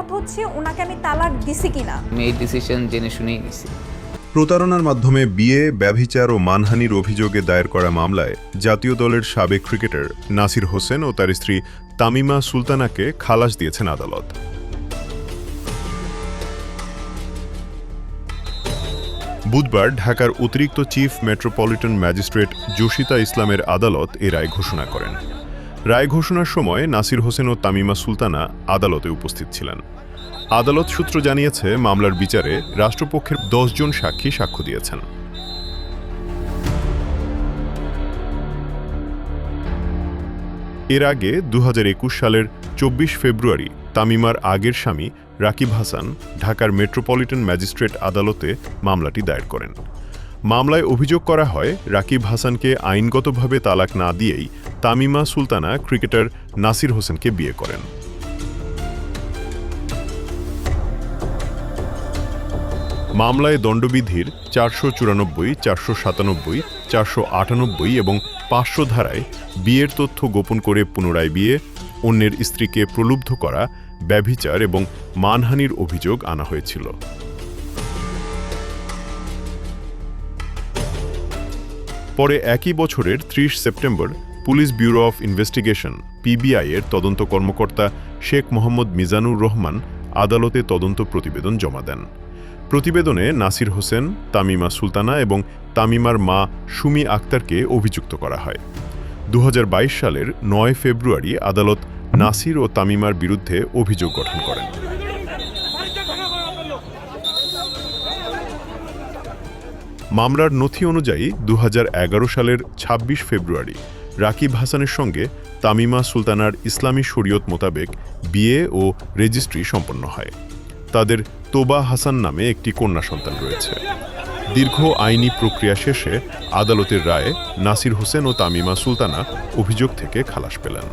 কথা হচ্ছে ওনাকে আমি তালাক দিছি কিনা। আমি এই ডিসিশন জেনে শুনেই নিছি। প্রতারণার মাধ্যমে বিয়ে, ব্যভিচার ও মানহানির অভিযোগে দায়ের করা মামলায় জাতীয় দলের সাবেক ক্রিকেটার নাসির হোসেন ও তার স্ত্রী তামিমা সুলতানাকে খালাস দিয়েছেন আদালত। বুধবার ঢাকার অতিরিক্ত চিফ মেট্রোপলিটন ম্যাজিস্ট্রেট জসিতা ইসলামের আদালত এ রায় ঘোষণা করেন। রায় ঘোষণার সময় নাসির হোসেন ও তামিমা সুলতানা আদালতে উপস্থিত ছিলেন। আদালত সূত্র জানিয়েছে, মামলার বিচারে রাষ্ট্রপক্ষের 10 জন সাক্ষী সাক্ষ্য দিয়েছেন। এর আগে 2021 সালের 24 ফেব্রুয়ারি তামিমার আগের স্বামী রাকিব হাসান ঢাকার মেট্রোপলিটন ম্যাজিস্ট্রেট আদালতে মামলাটি দায়ের করেন। মামলায় অভিযোগ করা হয়, রাকিব হাসানকে আইনগতভাবে তালাক না দিয়েই তামিমা সুলতানা ক্রিকেটার নাসির হোসেনকে বিয়ে করেন। মামলায় দণ্ডবিধির 494, 497, 498 এবং 500 ধারায় বিয়ের তথ্য গোপন করে পুনরায় বিয়ে, অন্যের স্ত্রীকে প্রলুব্ধ করা, ব্যভিচার এবং মানহানির অভিযোগ আনা হয়েছিল। পরে একই বছরের 30 September police bureau of investigation PBI এর তদন্ত কর্মকর্তা শেখ মোহাম্মদ মিজানুর রহমান আদালতে তদন্ত প্রতিবেদন জমা দেন। প্রতিবেদনে নাসির হোসেন, তামিমা সুলতানা এবং তামিমার মা সুমি আক্তারকে অভিযুক্ত করা হয়। 2022 সালের 9 ফেব্রুয়ারি আদালত নাসির ও তামিমার বিরুদ্ধে অভিযোগ গঠন করেন। মামলার নথি অনুযায়ী 2011 সালের 26 ফেব্রুয়ারি রাকিব হাসানের সঙ্গে তামিমা সুলতানার ইসলামী শরীয়ত মোতাবেক বিয়ে ও রেজিস্ট্রি সম্পন্ন হয়। তাদের তোবা হাসান নামে একটি কন্যা সন্তান রয়েছে। দীর্ঘ আইনি প্রক্রিয়া শেষে আদালতের রায়ে নাসির হোসেন ও তামিমা সুলতানা অভিযোগ থেকে খালাস পেলেন।